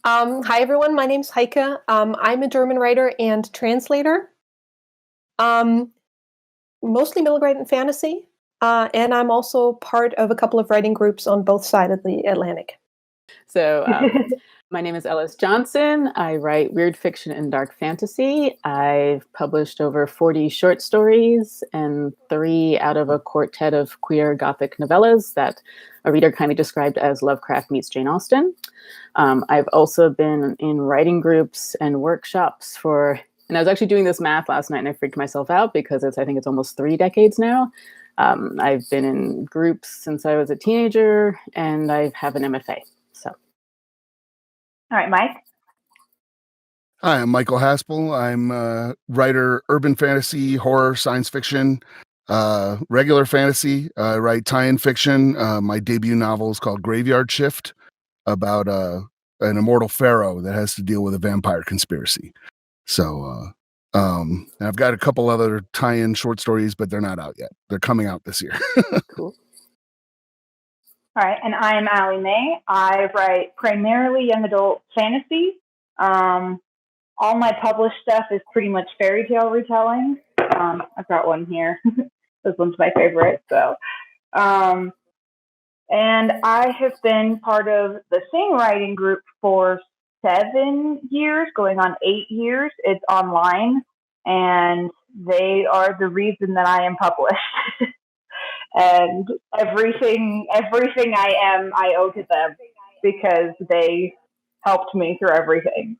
Hi, everyone. My name's Heike. I'm a German writer and translator, mostly middle grade and fantasy, and I'm also part of a couple of writing groups on both sides of the Atlantic. So my name is Ellis Johnson. I write weird fiction and dark fantasy. I've published over 40 short stories and 3 out of a quartet of queer Gothic novellas that a reader kind of described as Lovecraft meets Jane Austen. I've also been in writing groups and workshops and I was actually doing this math last night and I freaked myself out because I think it's almost 3 decades now. I've been in groups since I was a teenager and I have an MFA. All right, Mike. Hi, I'm Michael Haspil. I'm a writer, urban fantasy, horror, science fiction, regular fantasy. I write tie-in fiction. My debut novel is called Graveyard Shift, about an immortal pharaoh that has to deal with a vampire conspiracy. So, and I've got a couple other tie-in short stories, but they're not out yet. They're coming out this year. Cool. All right, and I'm Allie May. I write primarily young adult fantasy. All my published stuff is pretty much fairy tale retelling. I've got one here. This one's my favorite. So, and I have been part of the same writing group for 7 years, going on 8 years. It's online, and they are the reason that I am published. And everything I am, I owe to them because they helped me through everything.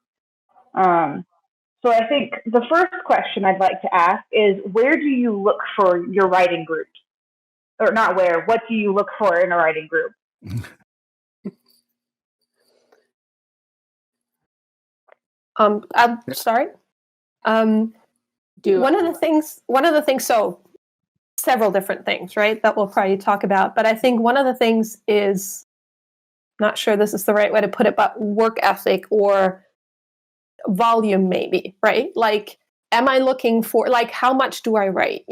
So I think the first question I'd like to ask is, where do you look for your writing groups? Or not where, what do you look for in a writing group? I'm sorry. One of the things, so several different things, right, that we'll probably talk about. But I think one of the things is, not sure this is the right way to put it, but work ethic or volume, maybe, right? Like, am I looking for, like, how much do I write?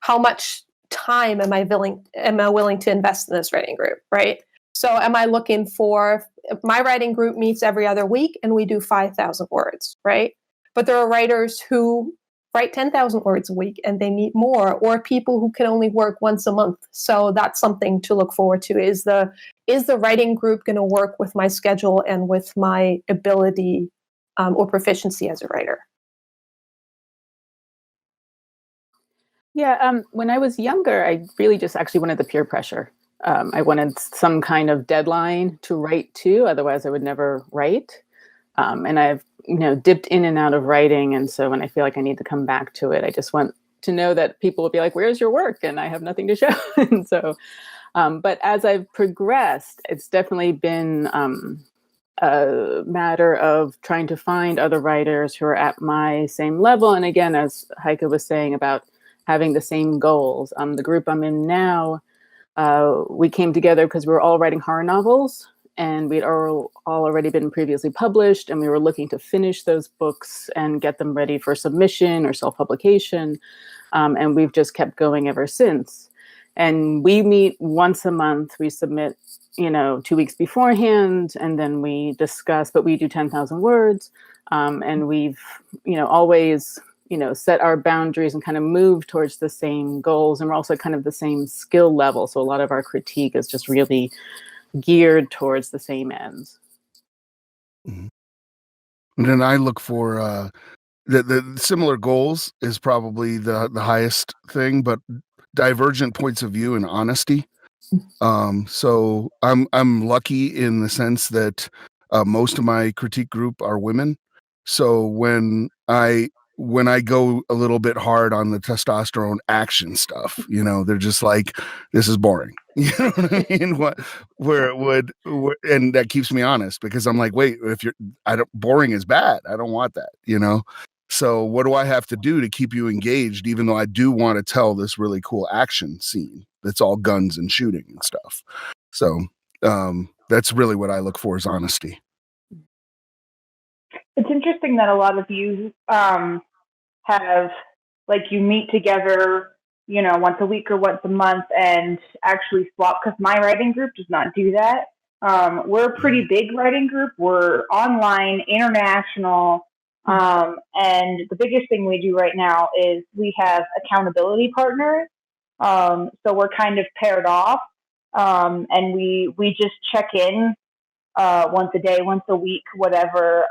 How much time am I willing to invest in this writing group, right? So am I looking for, if my writing group meets every other week and we do 5,000 words, right? But there are writers who write 10,000 words a week and they meet more, or people who can only work once a month. So that's something to look forward to. Is the writing group going to work with my schedule and with my ability or proficiency as a writer? Yeah, when I was younger, I really just actually wanted the peer pressure. I wanted some kind of deadline to write to, otherwise I would never write. And I've dipped in and out of writing, and so when I feel like I need to come back to it, I just want to know that people will be like, "Where's your work?" And I have nothing to show. And so, but as I've progressed, it's definitely been a matter of trying to find other writers who are at my same level. And again, as Heike was saying about having the same goals, the group I'm in now, we came together because we were all writing horror novels. And we'd all already been previously published, and we were looking to finish those books and get them ready for submission or self-publication. And we've just kept going ever since. And we meet once a month. We submit, 2 weeks beforehand, and then we discuss, but we do 10,000 words. And we've, always, set our boundaries and kind of move towards the same goals. And we're also kind of the same skill level. So a lot of our critique is just really geared towards the same ends. Mm-hmm. And then I look for the similar goals is probably the highest thing, but divergent points of view and honesty. So I'm lucky in the sense that most of my critique group are women. So when I go a little bit hard on the testosterone action stuff, they're just like, this is boring. You know what I mean? And that keeps me honest, because I'm like, wait, boring is bad. I don't want that, So what do I have to do to keep you engaged, even though I do want to tell this really cool action scene that's all guns and shooting and stuff? So that's really what I look for, is honesty. It's interesting that a lot of you have, like, you meet together, once a week or once a month and actually swap, because my writing group does not do that. We're a pretty big writing group. We're online, international, and the biggest thing we do right now is we have accountability partners. So we're kind of paired off, and we just check in once a day, once a week, whatever,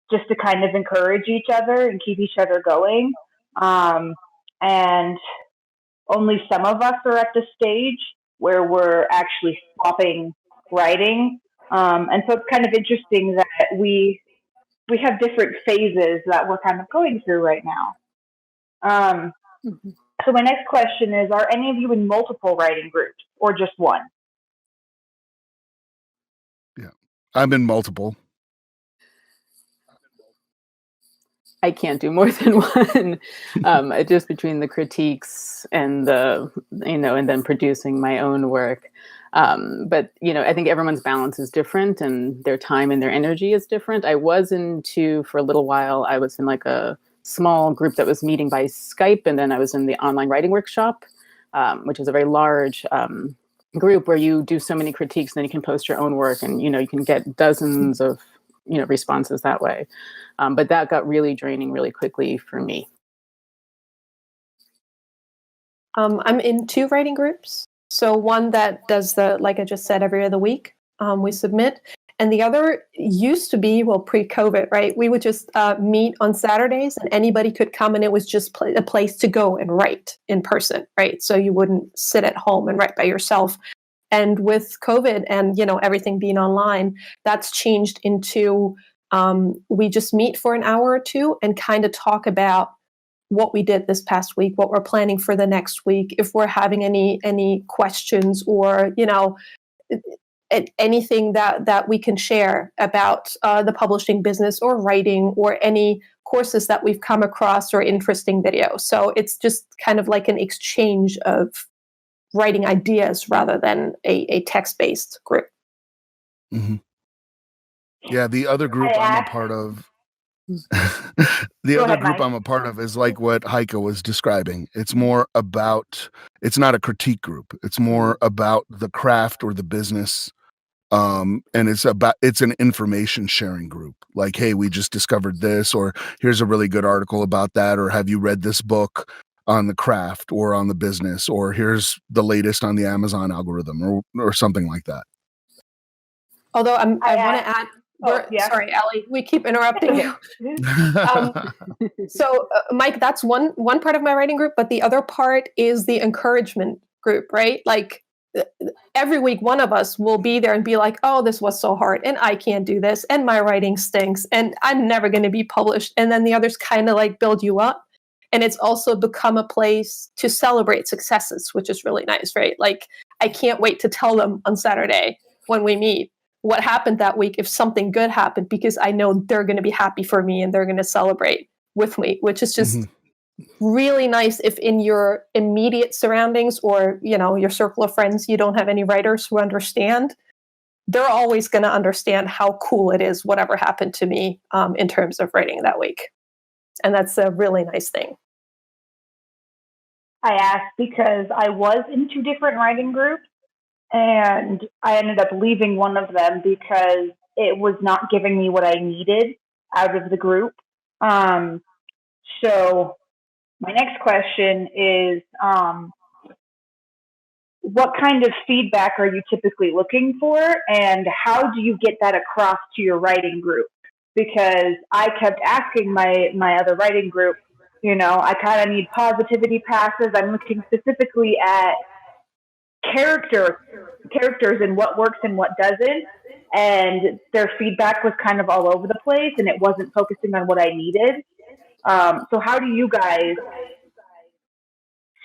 just to kind of encourage each other and keep each other going. And only some of us are at the stage where we're actually swapping writing. And so it's kind of interesting that we have different phases that we're kind of going through right now. So my next question is, are any of you in multiple writing groups or just one? Yeah, I'm in multiple. I can't do more than one. Just between the critiques and and then producing my own work. But I think everyone's balance is different, and their time and their energy is different. I was in two for a little while. I was in like a small group that was meeting by Skype, and then I was in the online writing workshop, which is a very large group where you do so many critiques, and then you can post your own work, and you can get dozens of responses that way. But that got really draining really quickly for me. I'm in two writing groups. So one that does like I just said, every other week we submit. And the other used to be, pre-COVID, right? We would just meet on Saturdays, and anybody could come, and it was just a place to go and write in person, right? So you wouldn't sit at home and write by yourself. And with COVID and everything being online, that's changed into we just meet for an hour or two and kind of talk about what we did this past week, what we're planning for the next week, if we're having any questions or anything that we can share about the publishing business or writing or any courses that we've come across or interesting videos. So it's just kind of like an exchange of writing ideas rather than a text-based group. Mm-hmm. Yeah, the other group I'm a part of. I'm a part of is like what Heike was describing. It's more about, it's not a critique group. It's more about the craft or the business. And it's an information sharing group. Like, hey, we just discovered this, or here's a really good article about that, or have you read this book on the craft or on the business, or here's the latest on the Amazon algorithm or something like that. Although I want to add, sorry, Allie, we keep interrupting you. So Mike, that's one part of my writing group, but the other part is the encouragement group, right? Like every week, one of us will be there and be like, oh, this was so hard, and I can't do this, and my writing stinks, and I'm never going to be published. And then the others kind of like build you up. And it's also become a place to celebrate successes, which is really nice, right? Like, I can't wait to tell them on Saturday when we meet what happened that week if something good happened, because I know they're going to be happy for me and they're going to celebrate with me, which is just really nice if in your immediate surroundings or, your circle of friends, you don't have any writers who understand. They're always going to understand how cool it is, whatever happened to me in terms of writing that week. And that's a really nice thing. I asked because I was in two different writing groups, and I ended up leaving one of them because it was not giving me what I needed out of the group. So my next question is, what kind of feedback are you typically looking for, and how do you get that across to your writing group? Because I kept asking my other writing group, I kind of need positivity passes. I'm looking specifically at characters and what works and what doesn't. And their feedback was kind of all over the place, and it wasn't focusing on what I needed. So how do you guys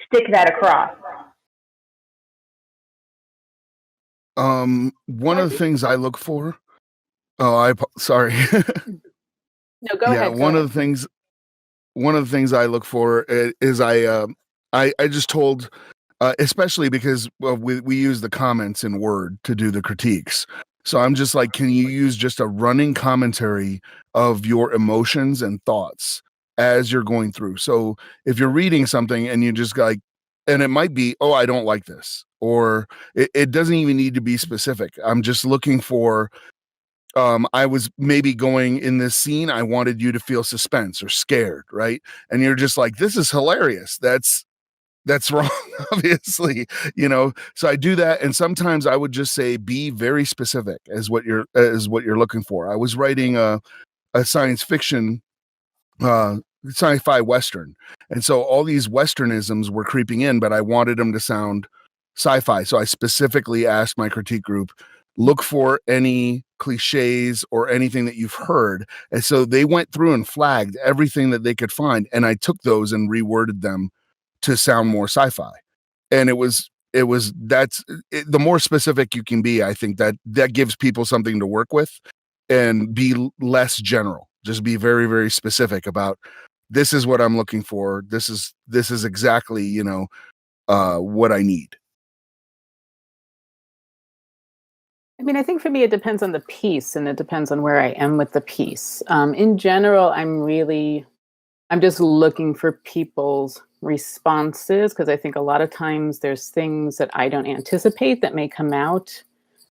stick that across? One of the things I look for. Sorry. No, go ahead. One of the things I look for is I just told, especially because we use the comments in Word to do the critiques. So I'm just like, can you use just a running commentary of your emotions and thoughts as you're going through? So if you're reading something and you just like, And it might be, oh, I don't like this, or it doesn't even need to be specific. I'm just looking for, I was maybe going in this scene, I wanted you to feel suspense or scared, right? And you're just like, this is hilarious. That's wrong, obviously, So I do that, and sometimes I would just say, be very specific as what you're looking for. I was writing a science fiction, sci-fi Western, and so all these Westernisms were creeping in, but I wanted them to sound sci-fi. So I specifically asked my critique group, look for any cliches or anything that you've heard. And so they went through and flagged everything that they could find, and I took those and reworded them to sound more sci-fi. And the more specific you can be, I think that gives people something to work with, and be less general. Just be very, very specific about, this is what I'm looking for. This is exactly, what I need. I mean, I think for me, it depends on the piece, and it depends on where I am with the piece. In general, I'm just looking for people's responses, because I think a lot of times there's things that I don't anticipate that may come out.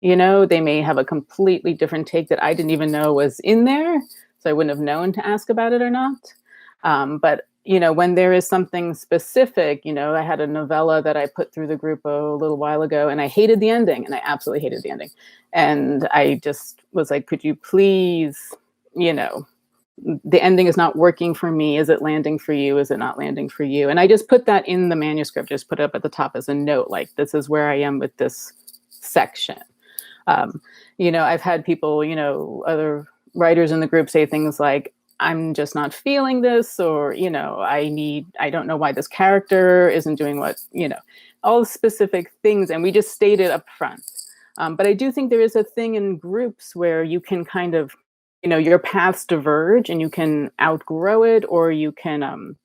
They may have a completely different take that I didn't even know was in there, so I wouldn't have known to ask about it or not. But when there is something specific, I had a novella that I put through the group a little while ago, and I hated the ending, and I absolutely hated the ending. And I just was like, could you please, the ending is not working for me. Is it landing for you? Is it not landing for you? And I just put that in the manuscript, just put it up at the top as a note, like, this is where I am with this section. I've had people, other writers in the group say things like, I'm just not feeling this, or, I don't know why this character isn't doing what, all specific things. And we just state it up front. But I do think there is a thing in groups where you can kind of, your paths diverge, and you can outgrow it, or you can,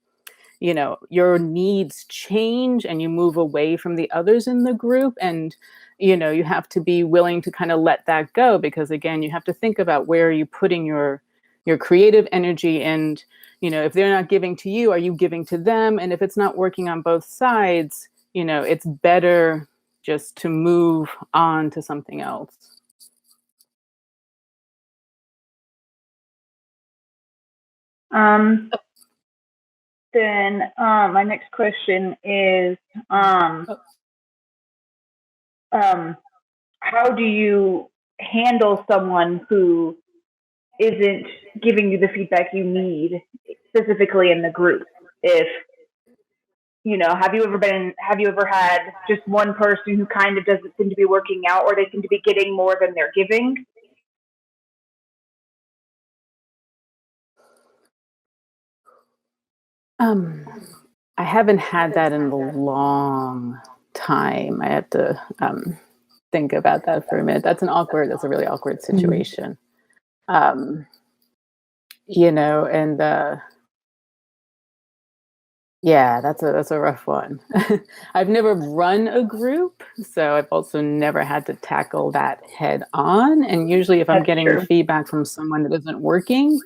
your needs change and you move away from the others in the group. And, you have to be willing to kind of let that go, because again, you have to think about, where are you putting your creative energy? And, if they're not giving to you, are you giving to them? And if it's not working on both sides, it's better just to move on to something else. Then my next question is, how do you handle someone who isn't giving you the feedback you need, specifically in the group? If have you ever had just one person who kind of doesn't seem to be working out, or they seem to be getting more than they're giving? I haven't had that in a long time. I have to think about that for a minute. That's a really awkward situation. And yeah, that's a rough one. I've never run a group, so I've also never had to tackle that head on. And usually if I'm getting feedback from someone that isn't working,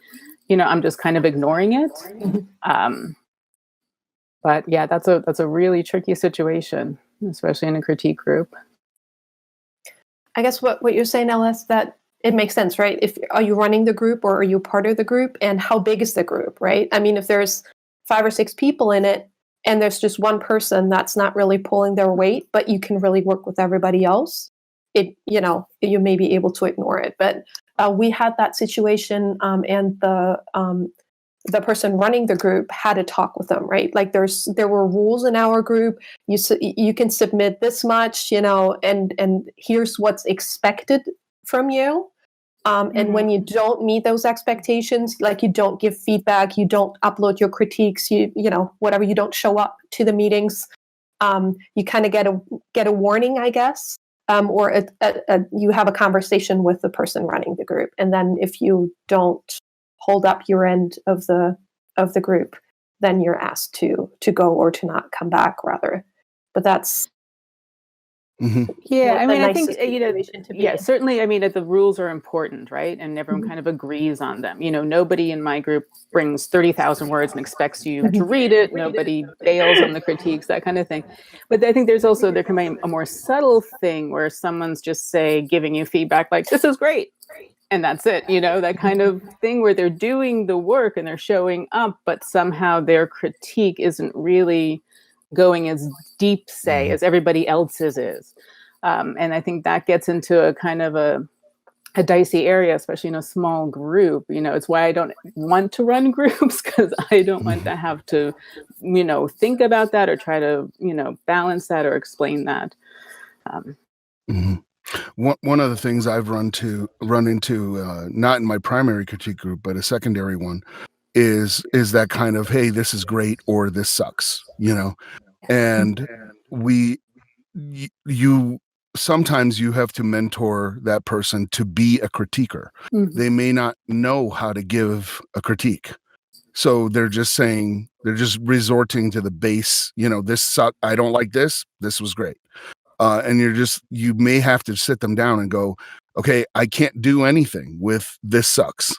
I'm just kind of ignoring it. But yeah, that's a really tricky situation, especially in a critique group. I guess what you're saying, Ellis, that it makes sense, right? Are you running the group, or are you part of the group, and how big is the group, right? I mean, if there's 5 or 6 people in it, and there's just one person that's not really pulling their weight, but you can really work with everybody else, you may be able to ignore it. But we had that situation, and the person running the group had to talk with them, right? Like there were rules in our group. You can submit this much, and here's what's expected from you. And when you don't meet those expectations, like you don't give feedback, you don't upload your critiques, whatever, you don't show up to the meetings, you kind of get a warning, I guess, or you have a conversation with the person running the group, and then if you don't hold up your end of the group, then you're asked to go, or to not come back, rather. But that's Yeah, I mean, I nicest think, situation to be in. certainly, I mean, the rules are important, right? And everyone kind of agrees on them. Nobody in my group brings 30,000 words and expects you to read it. Nobody bails on the critiques, that kind of thing. But I think there can be a more subtle thing where someone's just, say, giving you feedback like, this is great. And that's it, that kind of thing where they're doing the work and they're showing up, but somehow their critique isn't really going as deep, say, as everybody else's is. And I think that gets into a kind of a dicey area, especially in a small group. It's why I don't want to run groups, because I don't want to have to, think about that or try to, balance that or explain that. One of the things I've run into, not in my primary critique group, but a secondary one, is that kind of, hey, this is great or this sucks, and you sometimes you have to mentor that person to be a critiquer. They may not know how to give a critique, so they're just resorting to the base, this sucked, I don't like this was great. And you may have to sit them down and go, okay, I can't do anything with this sucks.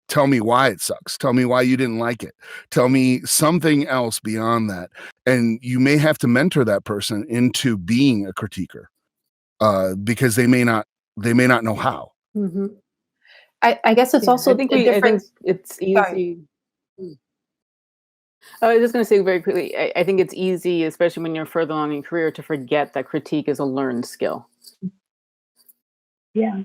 Tell me why it sucks. Tell me why you didn't like it. Tell me something else beyond that. And you may have to mentor that person into being a critiquer, because they may not know how. I guess it's also I think it's easy. Sorry. I was just going to say very quickly, I think it's easy, especially when you're further along in your career, to forget that critique is a learned skill. Yeah.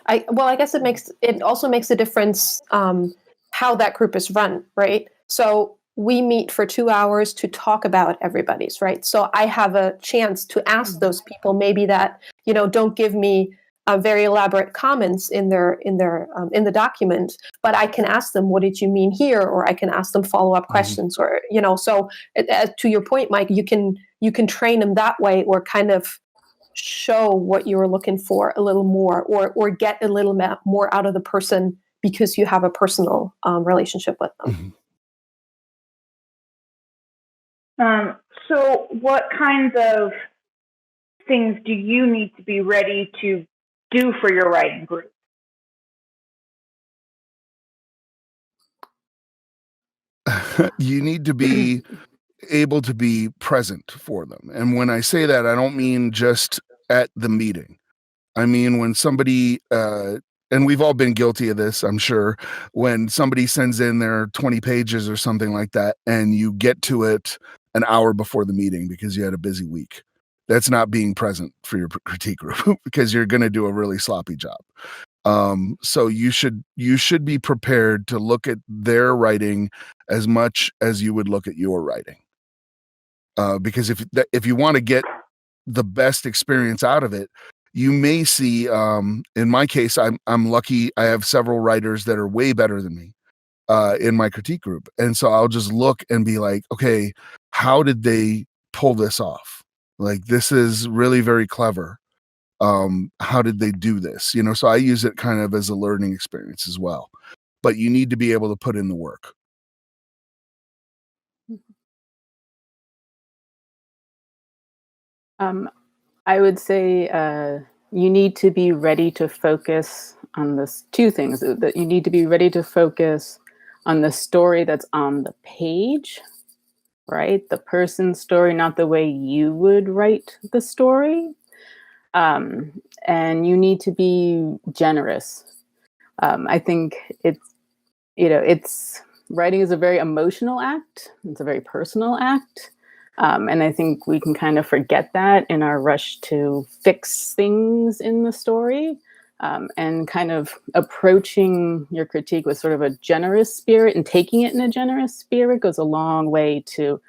I guess it also makes a difference how that group is run, right? So we meet for 2 hours to talk about everybody's, right? So I have a chance to ask those people maybe that, don't give me very elaborate comments in the document, but I can ask them, what did you mean here? Or I can ask them follow-up questions, or, so to your point, Mike, you can train them that way, or kind of show what you were looking for a little more, or get a little more out of the person because you have a personal relationship with them. So what kinds of things do you need to be ready to do for your writing group? You need to be able to be present for them. And when I say that, I don't mean just at the meeting. I mean, when somebody, and we've all been guilty of this, I'm sure, when somebody sends in their 20 pages or something like that, and you get to it an hour before the meeting because you had a busy week. That's not being present for your critique group, because you're going to do a really sloppy job. So you should be prepared to look at their writing as much as you would look at your writing. Because if you want to get the best experience out of it, you may see, in my case, I'm lucky. I have several writers that are way better than me in my critique group. And so I'll just look and be like, okay, how did they pull this off? Like, this is really very clever. How did they do this? So I use it kind of as a learning experience as well. But you need to be able to put in the work. I would say you need to be ready to focus on this two things. That you need to be ready to focus on the story that's on the page, right? The person's story, not the way you would write the story. And you need to be generous. I think it's writing is a very emotional act. It's a very personal act. And I think we can kind of forget that in our rush to fix things in the story, and kind of approaching your critique with sort of a generous spirit and taking it in a generous spirit goes a long way to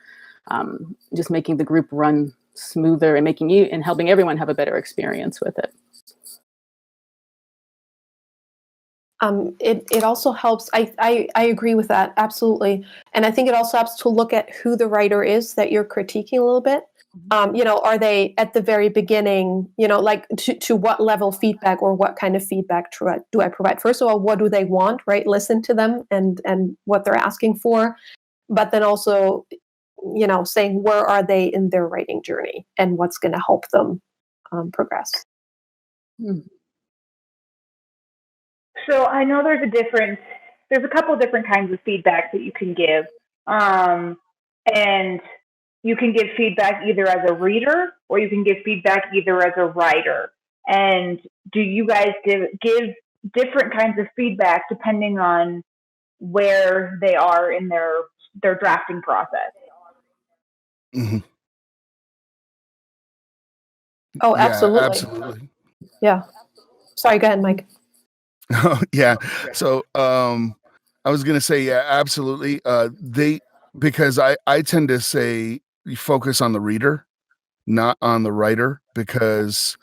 just making the group run smoother and helping everyone have a better experience with it. It also helps. I agree with that, absolutely. And I think it also helps to look at who the writer is that you're critiquing a little bit. Are they at the very beginning, like to what level feedback or what kind of feedback do I provide? First of all, what do they want, right? Listen to them and what they're asking for. But then also, saying where are they in their writing journey and what's going to help them progress. So I know there's a couple different kinds of feedback that you can give. And you can give feedback either as a reader or you can give feedback either as a writer. And do you guys give different kinds of feedback depending on where they are in their drafting process? Mm-hmm. Oh, absolutely. Yeah, absolutely. Yeah. Sorry, go ahead, Mike. Yeah. So I was gonna say, yeah, absolutely. Because I tend to say you focus on the reader, not on the writer, because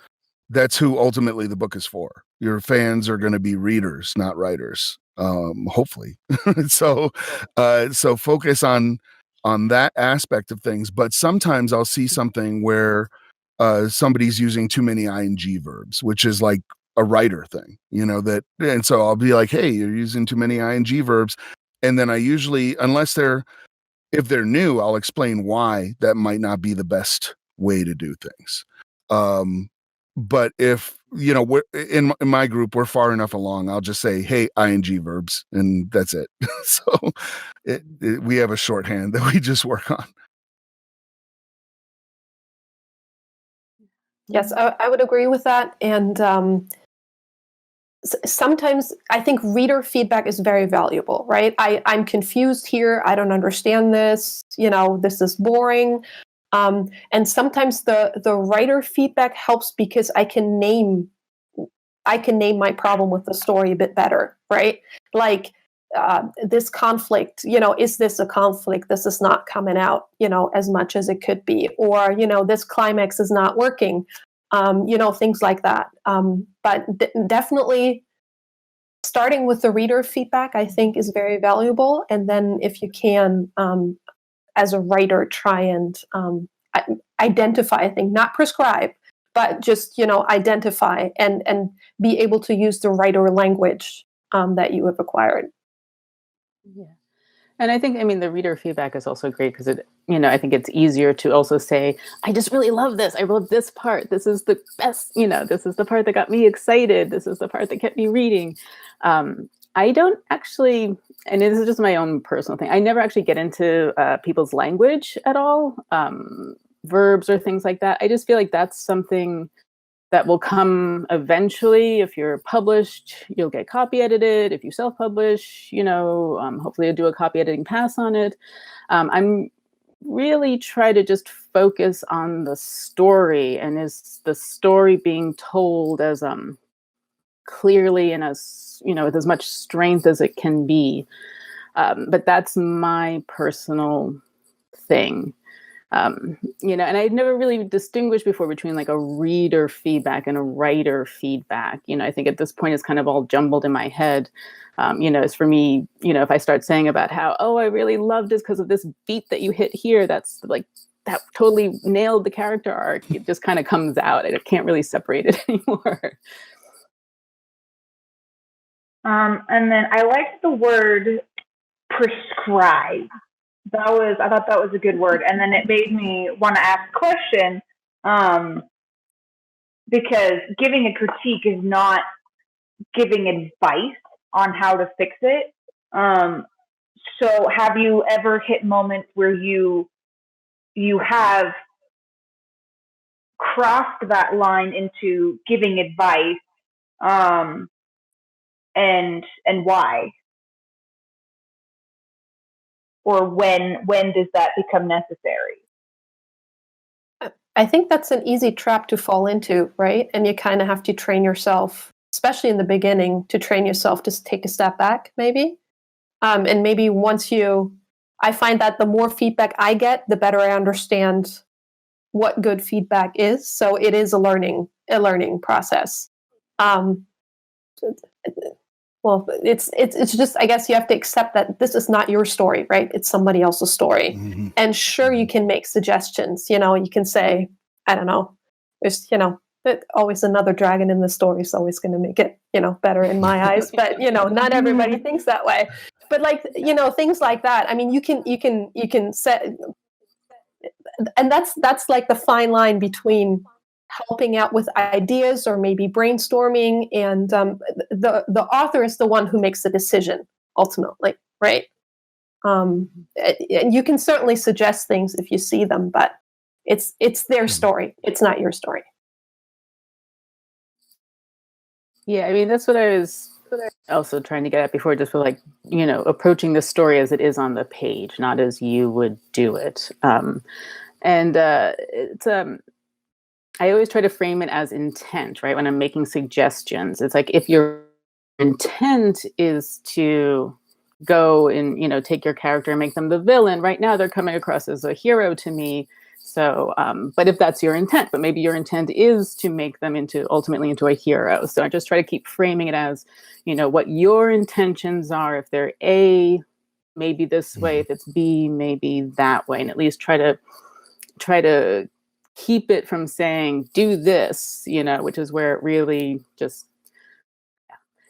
that's who ultimately the book is for. Your fans are going to be readers, not writers. Hopefully. So focus on that aspect of things. But sometimes I'll see something where somebody's using too many ing verbs, which is like a writer thing, and so I'll be like, hey, you're using too many ing verbs. And then I usually, if they're new, I'll explain why that might not be the best way to do things. But if we're in my group, we're far enough along, I'll just say, hey, ing verbs, and that's it. So we have a shorthand that we just work on. Yes, I would agree with that. And sometimes I think reader feedback is very valuable, right? I'm confused here. I don't understand this. This is boring. And sometimes the writer feedback helps because I can name my problem with the story a bit better, right? Like this conflict, is this a conflict? This is not coming out, as much as it could be, or this climax is not working, things like that. But definitely starting with the reader feedback, I think, is very valuable. And then if you can, as a writer, try and identify a thing, not prescribe, but just identify and be able to use the writer language that you have acquired. Yeah. And I think, the reader feedback is also great because I think it's easier to also say, I just really love this. I wrote this part. This is the best, this is the part that got me excited. This is the part that kept me reading. I don't actually, and this is just my own personal thing, I never actually get into people's language at all, verbs or things like that. I just feel like that's something that will come eventually. If you're published, you'll get copy edited. If you self-publish, hopefully you'll do a copy editing pass on it. I'm really try to just focus on the story, and is the story being told as clearly and as with as much strength as it can be. But that's my personal thing. And I never really distinguished before between like a reader feedback and a writer feedback. I think at this point it's kind of all jumbled in my head. As for me, if I start saying about how, I really loved this because of this beat that you hit here, that's like, that totally nailed the character arc. It just kind of comes out. I can't really separate it anymore. And then I liked the word prescribe. I thought that was a good word. And then it made me want to ask a question, because giving a critique is not giving advice on how to fix it. So have you ever hit moments where you have crossed that line into giving advice, and why? Or when does that become necessary? I think that's an easy trap to fall into, right? And you kind of have to train yourself, especially in the beginning, to train yourself to take a step back, maybe. And maybe I find that the more feedback I get, the better I understand what good feedback is. So it is a learning process. Well, it's just, I guess you have to accept that this is not your story, right? It's somebody else's story. Mm-hmm. And sure, you can make suggestions. You can say, I don't know, there's, always another dragon in the story is always going to make it, better in my eyes. But, not everybody thinks that way. But like, things like that. I mean, you can set, that's like the fine line between helping out with ideas or maybe brainstorming, and the author is the one who makes the decision ultimately, right? And you can certainly suggest things if you see them, but it's their story. It's not your story. Yeah, I mean, that's what I was also trying to get at before, just for like, approaching the story as it is on the page, not as you would do it. It's I always try to frame it as intent, right? When I'm making suggestions, it's like, if your intent is to go and, take your character and make them the villain, right now they're coming across as a hero to me. So, but if that's your intent, but maybe your intent is to make them ultimately into a hero. So I just try to keep framing it as, what your intentions are. If they're A, maybe this way. If it's B, maybe that way. And at least try to keep it from saying, do this, which is where it really just,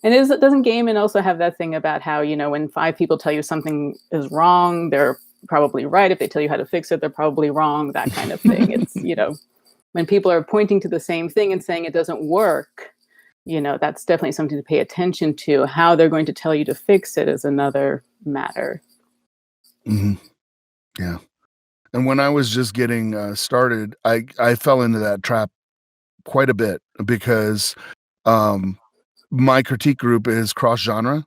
and doesn't Gaiman also have that thing about how, when 5 people tell you something is wrong, they're probably right. If they tell you how to fix it, they're probably wrong, that kind of thing. It's, when people are pointing to the same thing and saying it doesn't work, that's definitely something to pay attention to. How they're going to tell you to fix it is another matter. Mm-hmm. Yeah. And when I was just getting started, I fell into that trap quite a bit because my critique group is cross-genre.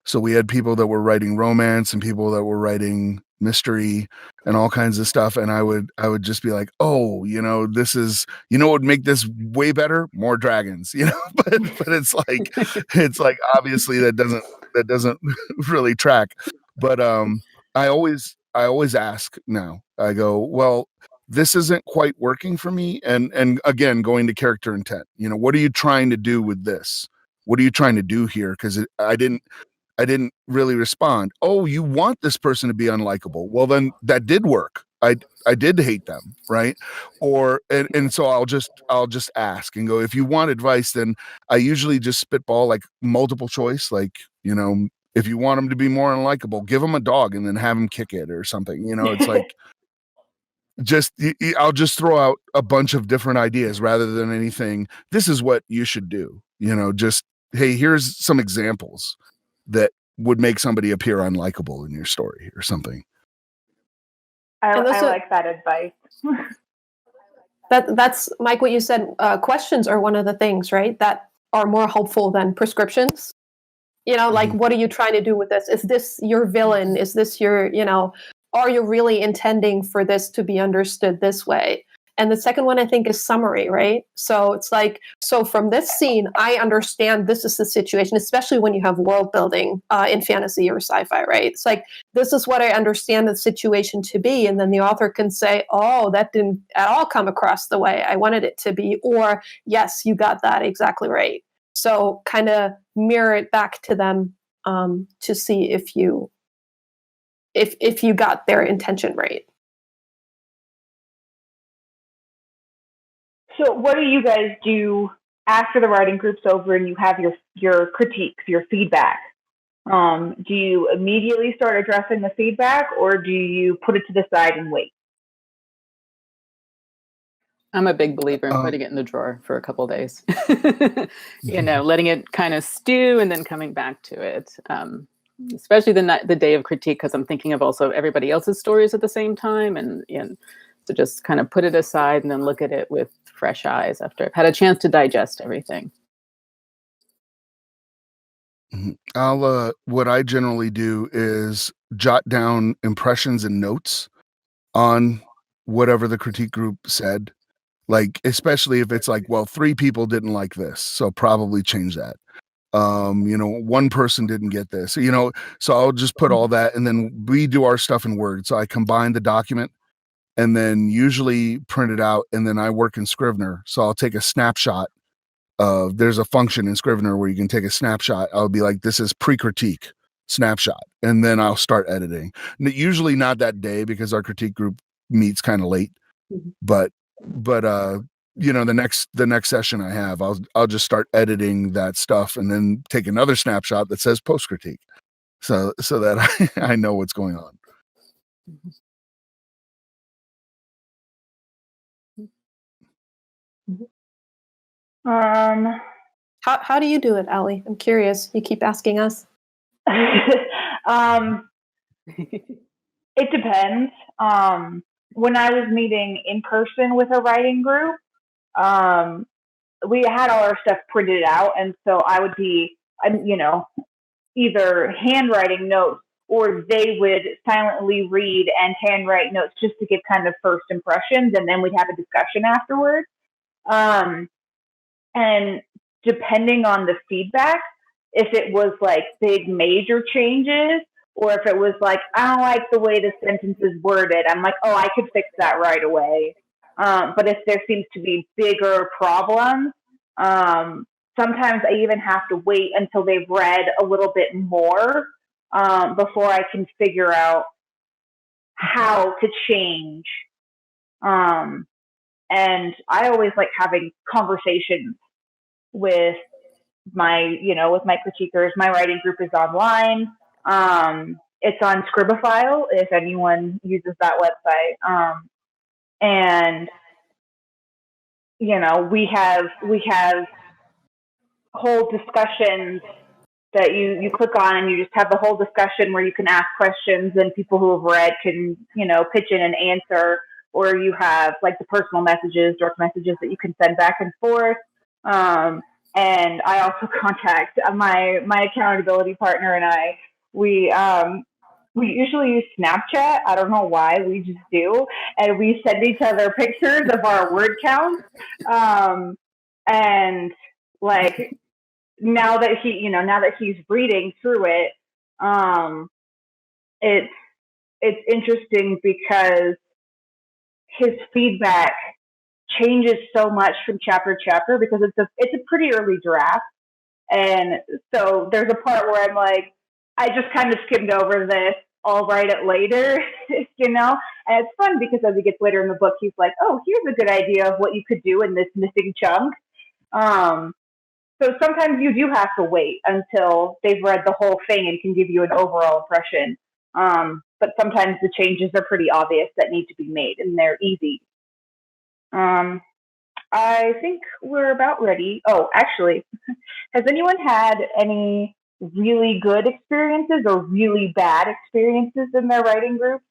So we had people that were writing romance and people that were writing mystery and all kinds of stuff. And I would just be like, oh, this is, what would make this way better? More dragons, but it's like, obviously that doesn't really track. But I always ask now, I go, well, this isn't quite working for me. And again, going to character intent, what are you trying to do with this? What are you trying to do here? Because I didn't really respond. Oh, you want this person to be unlikable. Well, then that did work. I did hate them, right? Or and so I'll just ask and go, if you want advice, then I usually just spitball like multiple choice, like, if you want them to be more unlikable, give them a dog and then have them kick it or something. It's like I'll just throw out a bunch of different ideas rather than anything. This is what you should do. Just, hey, here's some examples that would make somebody appear unlikable in your story or something. I like that advice. That's Mike, what you said. Questions are one of the things, right, that are more helpful than prescriptions. Like, what are you trying to do with this? Is this your villain? Is this your, are you really intending for this to be understood this way? And the second one, I think, is summary, right? So it's like, so from this scene, I understand this is the situation, especially when you have world building in fantasy or sci-fi, right? It's like, this is what I understand the situation to be. And then the author can say, oh, that didn't at all come across the way I wanted it to be. Or, yes, you got that exactly right. So kind of mirror it back to them to see if you got their intention right. So what do you guys do after the writing group's over and you have your critiques, your feedback? Do you immediately start addressing the feedback, or do you put it to the side and wait? I'm a big believer in putting it in the drawer for a couple of days. Letting it kind of stew and then coming back to it. Especially the day of critique, because I'm thinking of also everybody else's stories at the same time, and so just kind of put it aside and then look at it with fresh eyes after I've had a chance to digest everything. What I generally do is jot down impressions and notes on whatever the critique group said. Like, especially if it's like, well, 3 people didn't like this, so probably change that. 1 person didn't get this, so I'll just put all that, and then we do our stuff in Word. So I combine the document and then usually print it out, and then I work in Scrivener. So I'll take a snapshot of, there's a function in Scrivener where you can take a snapshot. I'll be like, this is pre-critique snapshot, and then I'll start editing. Usually not that day because our critique group meets kind of late, but the next session I have, I'll just start editing that stuff and then take another snapshot that says post critique, so that I know what's going on. How do you do it, Allie? I'm curious. You keep asking us. It depends. When I was meeting in person with a writing group, we had all our stuff printed out, and so I would be, either handwriting notes or they would silently read and handwrite notes just to give kind of first impressions, and then we'd have a discussion afterwards. And depending on the feedback, if it was like big major changes, or if it was like, I don't like the way the sentence is worded, I'm like, oh, I could fix that right away. But if there seems to be bigger problems, sometimes I even have to wait until they've read a little bit more before I can figure out how to change. And I always like having conversations with my critiquers. My writing group is online. It's on Scribophile if anyone uses that website. And we have whole discussions that you click on, and you just have the whole discussion where you can ask questions and people who have read can, pitch in and answer, or you have like the personal messages, direct messages that you can send back and forth. And I also contact my accountability partner, and we usually use Snapchat. I don't know why, we just do. And we send each other pictures of our word counts. And like, now that he's reading through it, it's interesting because his feedback changes so much from chapter to chapter, because it's a pretty early draft. And so there's a part where I'm like, I just kind of skimmed over this, I'll write it later, And it's fun because as he gets later in the book, he's like, oh, here's a good idea of what you could do in this missing chunk. So sometimes you do have to wait until they've read the whole thing and can give you an overall impression. But sometimes the changes are pretty obvious that need to be made, and they're easy. I think we're about ready. Oh, actually, has anyone had any really good experiences or really bad experiences in their writing group?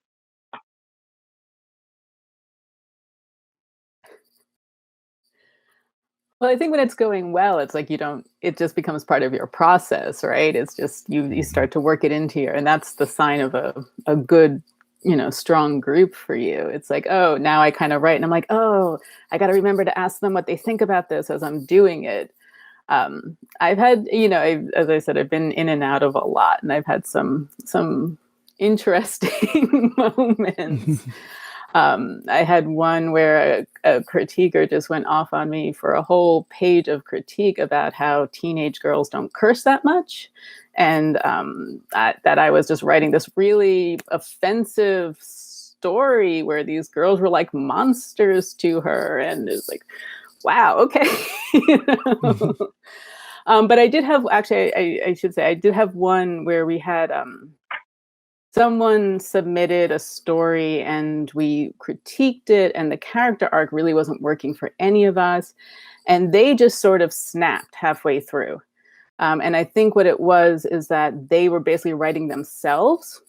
Well, I think when it's going well, it's like it just becomes part of your process, right? It's just you start to work it into and that's the sign of a good, strong group for you. It's like, oh, now I kind of write, and I'm like, oh, I got to remember to ask them what they think about this as I'm doing it. I've had, as I said, I've been in and out of a lot, and I've had some interesting moments. I had one where a critiquer just went off on me for a whole page of critique about how teenage girls don't curse that much. And that I was just writing this really offensive story where these girls were like monsters to her. And it's like, wow, okay. But I did have, actually, I should say, I did have one where we had... someone submitted a story and we critiqued it, and the character arc really wasn't working for any of us. And they just sort of snapped halfway through. And I think what it was is that they were basically writing themselves,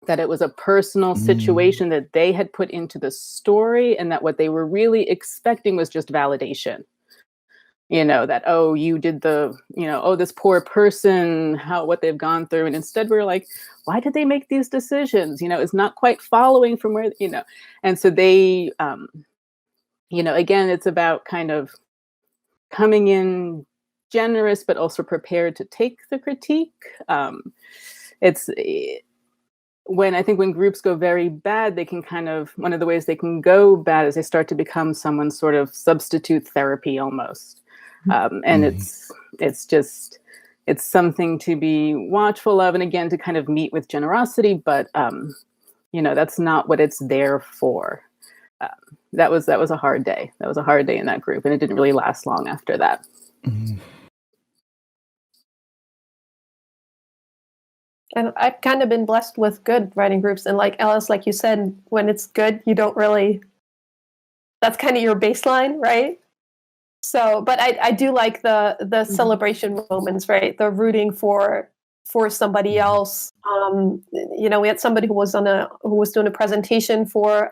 that it was a personal situation that they had put into the story, and that what they were really expecting was just validation. That, oh, you did oh, this poor person, what they've gone through. And instead we're like, why did they make these decisions? It's not quite following from where, and so they, again, it's about kind of coming in generous, but also prepared to take the critique. When groups go very bad, they can one of the ways they can go bad is they start to become someone's sort of substitute therapy almost. And it's something to be watchful of, and again, to kind of meet with generosity, but that's not what it's there for. That was a hard day. That was a hard day in that group, and it didn't really last long after that. And I've kind of been blessed with good writing groups, and like Alice, like you said, when it's good, you don't really, that's kind of your baseline, right? So, but I do like the celebration moments, right? The rooting for somebody else. You know, we had somebody who was doing a presentation for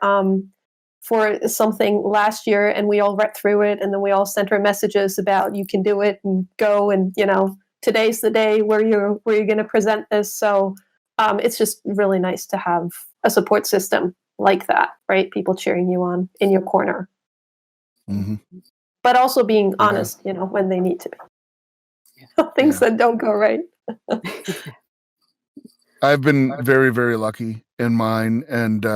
something last year, and we all read through it, and then we all sent her messages about you can do it and go, and you know, today's the day where you're going to present this. So it's just really nice to have a support system like that, right? People cheering you on in your corner, but also being honest, you know, when they need to be. Things that don't go right. I've been very, very lucky in mine, and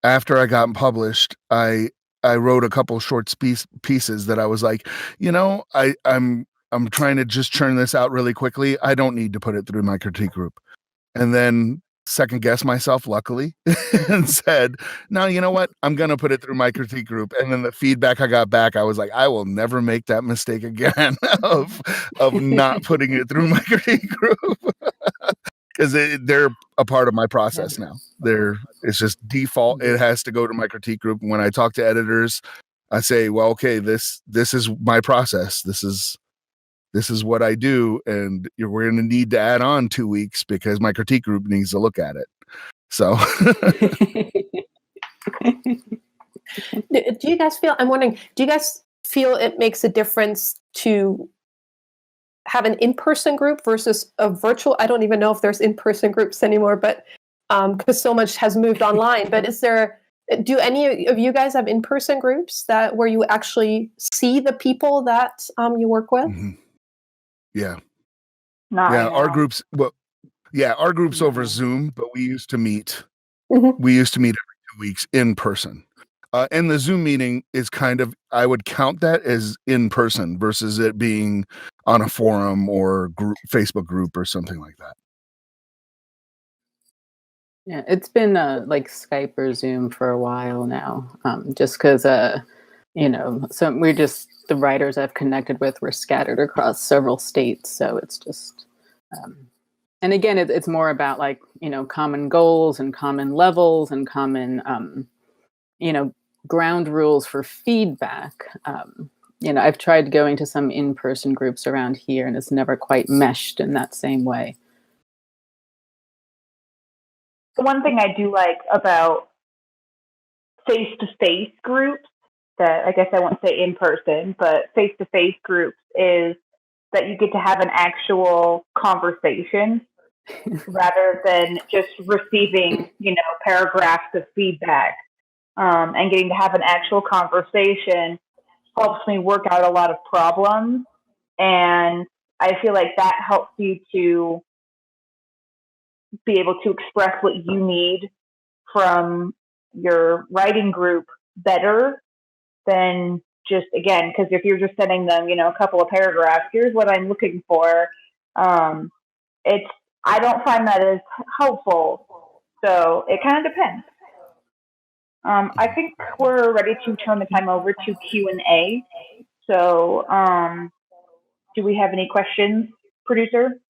after I got published, I wrote a couple short pieces that I was like, you know, I'm trying to just churn this out really quickly. I don't need to put it through my critique group. And then second guessed myself, luckily, and said, no, you know what? I'm going to put it through my critique group. And then the feedback I got back, I was like, I will never make that mistake again of not putting it through my critique group. Because they're a part of my process now. It's just default. It has to go to my critique group. When I talk to editors, I say, well, okay, this is my process. This is what I do, and we're going to need to add on 2 weeks because my critique group needs to look at it. So, do you guys feel? I'm wondering. Do you guys feel it makes a difference to have an in-person group versus a virtual? I don't even know if there's in-person groups anymore, but because so much has moved online. But do any of you guys have in-person groups where you actually see the people that you work with? Yeah. Not right our now. groups. Well, yeah, our groups over Zoom, but we used to meet. We used to meet every 2 weeks in person. And the Zoom meeting is kind of, I would count that as in person versus it being on a forum or Facebook group or something like that. Yeah, it's been like Skype or Zoom for a while now, just because, you know, so the writers I've connected with were scattered across several states. So it's just, and again, it's more about like, you know, common goals and common levels and common, you know, ground rules for feedback. You know, I've tried going to some in-person groups around here and it's never quite meshed in that same way. The one thing I do like about face-to-face groups, that I guess I won't say in person, but face-to-face groups, is that you get to have an actual conversation rather than just receiving, you know, paragraphs of feedback. And getting to have an actual conversation helps me work out a lot of problems. And I feel like that helps you to be able to express what you need from your writing group better than just, again, because if you're just sending them, you know, a couple of paragraphs, here's what I'm looking for. I don't find that as helpful. So it kind of depends. I think we're ready to turn the time over to Q&A. So do we have any questions, producer?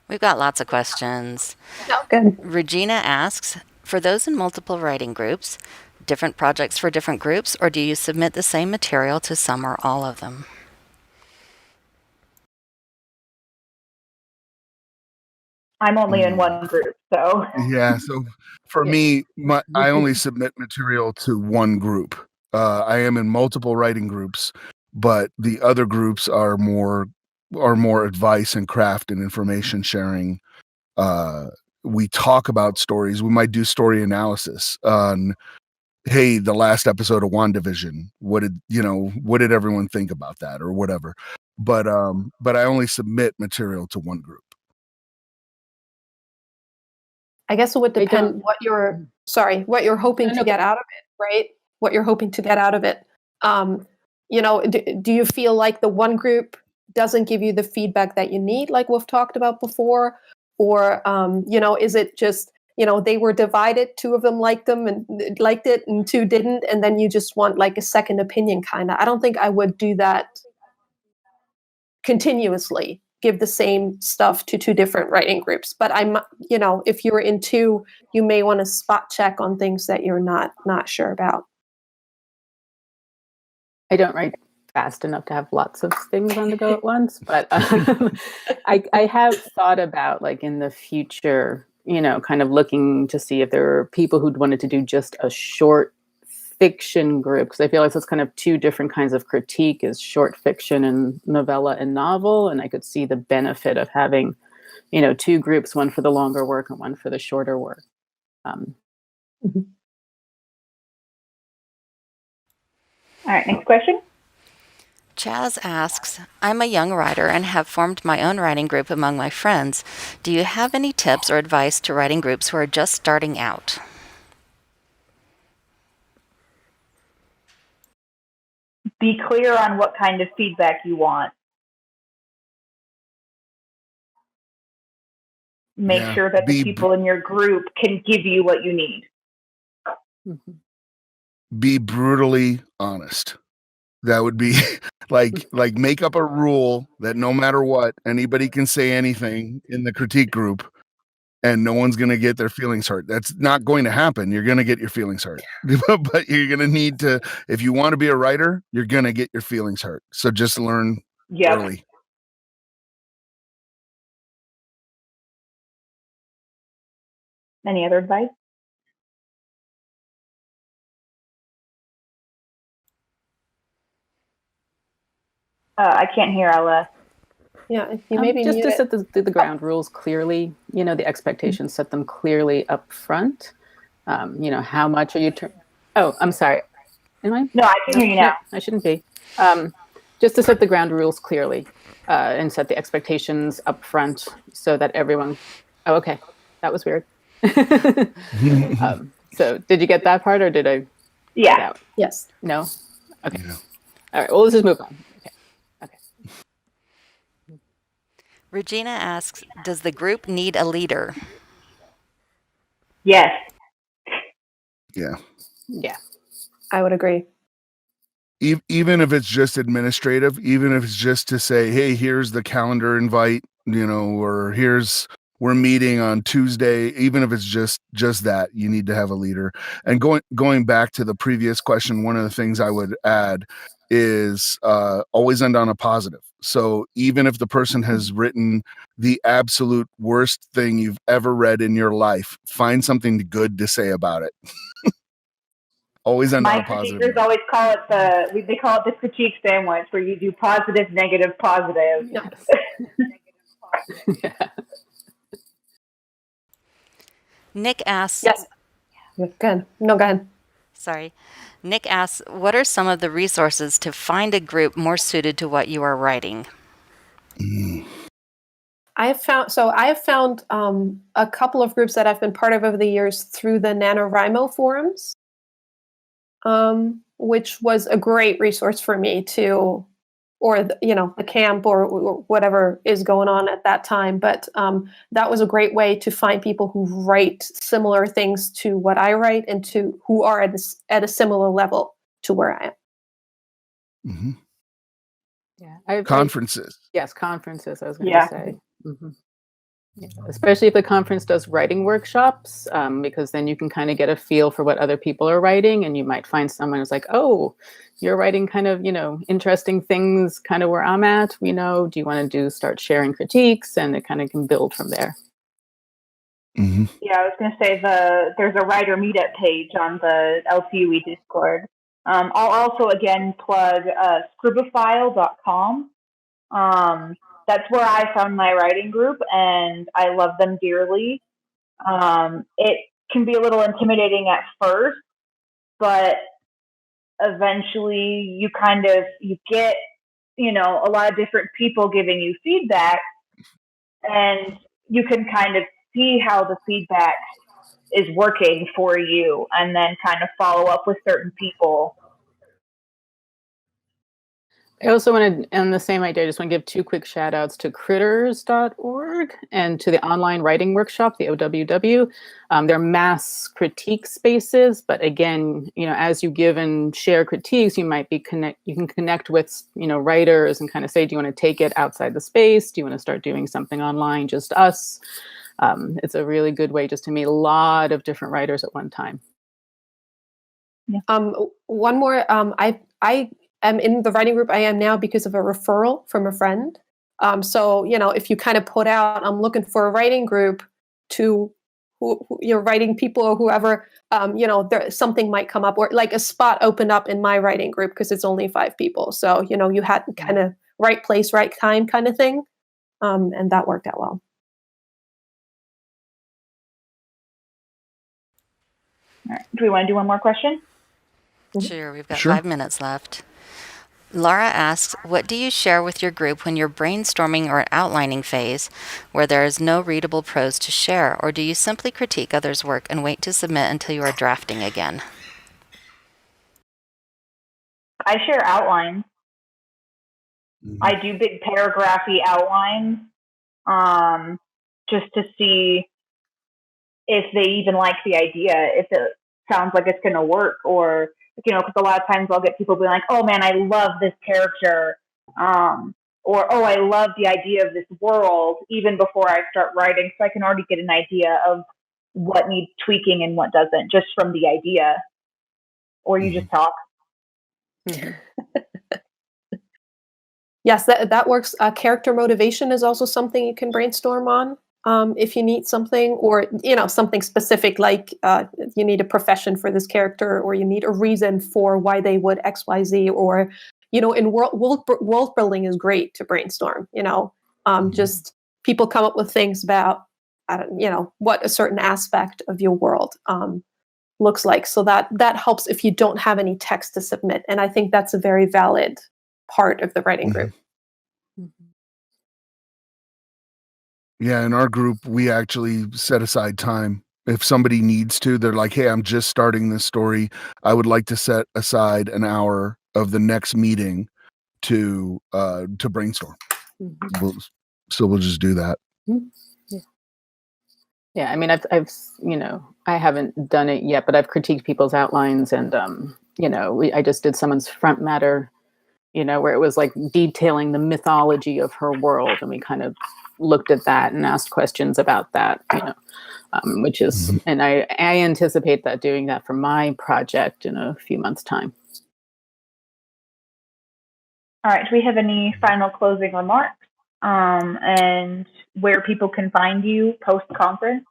We've got lots of questions. Oh, good. Regina asks, for those in multiple writing groups, different projects for different groups, or do you submit the same material to some or all of them? I'm only in one group, so. Yeah, so for me, I only submit material to one group. I am in multiple writing groups, but the other groups are more advice and craft and information sharing. We talk about stories. We might do story analysis on, hey, the last episode of WandaVision. What did everyone think about that or whatever? But I only submit material to one group. I guess it would depend what you're hoping to get out of it, right? What you're hoping to get out of it. You know, do you feel like the one group doesn't give you the feedback that you need, like we've talked about before? Or, you know, is it just, you know, they were divided, 2 of them liked it and 2 didn't, and then you just want like a second opinion kind of? I don't think I would do that continuously. Give the same stuff to 2 different writing groups, but you know, if you're in 2, you may want to spot check on things that you're not sure about. I don't write fast enough to have lots of things on the go at once. But I have thought about, like, in the future, kind of looking to see if there are people who'd wanted to do just a short fiction group, because I feel like that's kind of two different kinds of critique, is short fiction and novella and novel. And I could see the benefit of having, two groups, one for the longer work and one for the shorter work. Mm-hmm. All right, next question. Chaz asks, I'm a young writer and have formed my own writing group among my friends. Do you have any tips or advice to writing groups who are just starting out? Be clear on what kind of feedback you want. Make sure that the people in your group can give you what you need. Be brutally honest. That would be like make up a rule that no matter what, anybody can say anything in the critique group and no one's going to get their feelings hurt. That's not going to happen. You're going to get your feelings hurt. But you're going to need to, if you want to be a writer, you're going to get your feelings hurt. So just learn early. Any other advice? I can't hear Ella. Yeah, if you maybe just to set the ground rules clearly, the expectations, set them clearly up front. How much are you... Oh, I'm sorry. Am I? No, I can hear you now. No, I shouldn't be. Just to set the ground rules clearly and set the expectations up front so that everyone... Oh, okay. That was weird. So did you get that part, or did I? Yeah. Yes. No. Okay. Yeah. All right. Well, let's just move on. Okay. Regina asks, does the group need a leader? Yes. Yeah. Yeah. I would agree. Even if it's just administrative, even if it's just to say, hey, here's the calendar invite, or we're meeting on Tuesday, even if it's just that, you need to have a leader. And going back to the previous question, one of the things I would add is always end on a positive. So even if the person has written the absolute worst thing you've ever read in your life, find something good to say about it. Always end on a positive. My critiquers always call it they call it the critique sandwich, where you do positive, negative, positive. Yes. Yeah. Nick asks... Yes. Go ahead. No, go ahead. Sorry. Nick asks, what are some of the resources to find a group more suited to what you are writing? I have found a couple of groups that I've been part of over the years through the NaNoWriMo forums, which was a great resource for me or the camp or whatever is going on at that time. But that was a great way to find people who write similar things to what I write and who are at a similar level to where I am. Mm-hmm. Yeah, conferences. Yes, conferences. I was going to say, yeah. Especially if the conference does writing workshops, because then you can kind of get a feel for what other people are writing, and you might find someone who's like, "Oh, you're writing kind of interesting things, kind of where I'm at. Do you want to start sharing critiques?" And it kind of can build from there. Mm-hmm. Yeah, I was going to say there's a writer meetup page on the LCUE Discord. I'll also again plug Scribophile.com. That's where I found my writing group, and I love them dearly. It can be a little intimidating at first, but eventually you get a lot of different people giving you feedback, and you can kind of see how the feedback is working for you, and then kind of follow up with certain people. I also wanted, on the same idea, I just want to give 2 quick shout outs to critters.org and to the online writing workshop, the OWW. They're mass critique spaces, but again, as you give and share critiques, you can connect with, writers and kind of say, do you want to take it outside the space? Do you want to start doing something online, just us? It's a really good way just to meet a lot of different writers at one time. Yeah. One more, I am in the writing group I am now because of a referral from a friend. So, if you kind of put out, I'm looking for a writing group to you're writing people or whoever, something might come up, or like a spot opened up in my writing group because it's only 5 people. So, you had kind of right place, right time kind of thing. And that worked out well. All right. Do we want to do one more question? Sure, we've got 5 minutes left. Laura asks, what do you share with your group when you're brainstorming or outlining phase where there is no readable prose to share, or do you simply critique others' work and wait to submit until you are drafting again? I share outlines. I do big paragraphy outlines, just to see if they even like the idea, if it sounds like it's going to work, or, because a lot of times I'll get people being like, oh man, I love this character, or, oh, I love the idea of this world, even before I start writing, so I can already get an idea of what needs tweaking and what doesn't, just from the idea. Or you just talk. Yes, that works. Character motivation is also something you can brainstorm on. If you need something, or something specific, like you need a profession for this character, or you need a reason for why they would X, Y, Z, or in world building is great to brainstorm. Just people come up with things about what a certain aspect of your world looks like. So that helps if you don't have any text to submit, and I think that's a very valid part of the writing group. Yeah, in our group, we actually set aside time. If somebody needs to, they're like, hey, I'm just starting this story. I would like to set aside an hour of the next meeting to brainstorm. So we'll just do that. Yeah, I mean, I've I haven't done it yet, but I've critiqued people's outlines, and I just did someone's front matter, where it was like detailing the mythology of her world, and we kind of looked at that and asked questions about that, which is, and I anticipate that doing that for my project in a few months' time. All right. Do we have any final closing remarks? And where people can find you post-conference?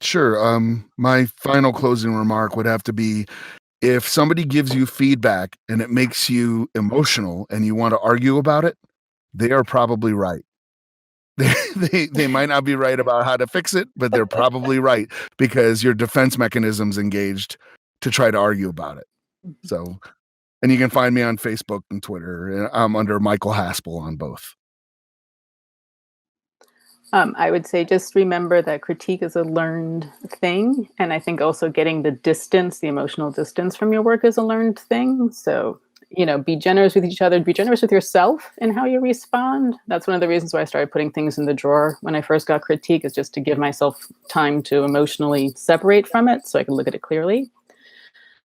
Sure. My final closing remark would have to be, if somebody gives you feedback and it makes you emotional and you want to argue about it, they are probably right. They might not be right about how to fix it, but they're probably right, because your defense mechanism's engaged to try to argue about it. So, and you can find me on Facebook and Twitter. I'm under Michael Haspil on both. I would say just remember that critique is a learned thing. And I think also getting the distance, the emotional distance from your work is a learned thing. So, be generous with each other, be generous with yourself in how you respond. That's one of the reasons why I started putting things in the drawer when I first got critique, is just to give myself time to emotionally separate from it so I can look at it clearly.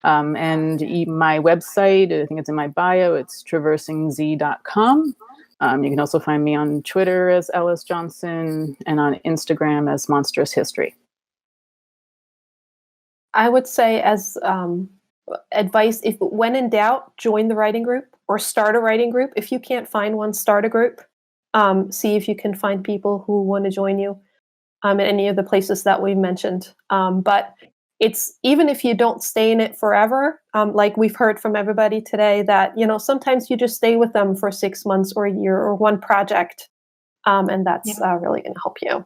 And my website, I think it's in my bio, it's traversingz.com. You can also find me on Twitter as Ellis Johnson and on Instagram as Monstrous History. I would say, as advice, if when in doubt, join the writing group or start a writing group. If you can't find one, start a group. See if you can find people who want to join you at any of the places that we've mentioned. But it's, even if you don't stay in it forever, like we've heard from everybody today, that sometimes you just stay with them for 6 months or a year or one project, and that's really going to help you.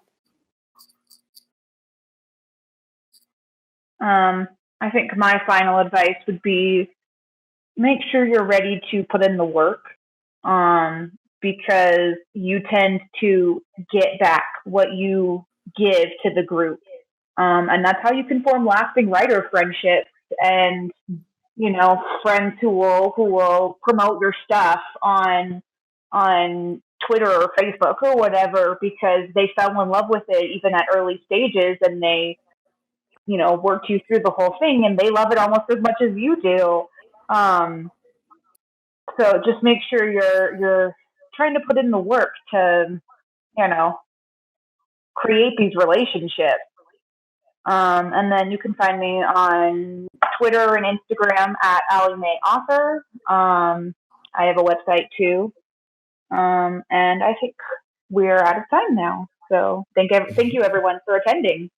I think my final advice would be, make sure you're ready to put in the work, because you tend to get back what you give to the group. And that's how you can form lasting writer friendships, and friends who will promote your stuff on Twitter or Facebook or whatever, because they fell in love with it even at early stages, and they worked you through the whole thing, and they love it almost as much as you do. So just make sure you're trying to put in the work to create these relationships. And then you can find me on Twitter and Instagram at Allie May Author. I have a website too. And I think we're out of time now. So thank you everyone for attending.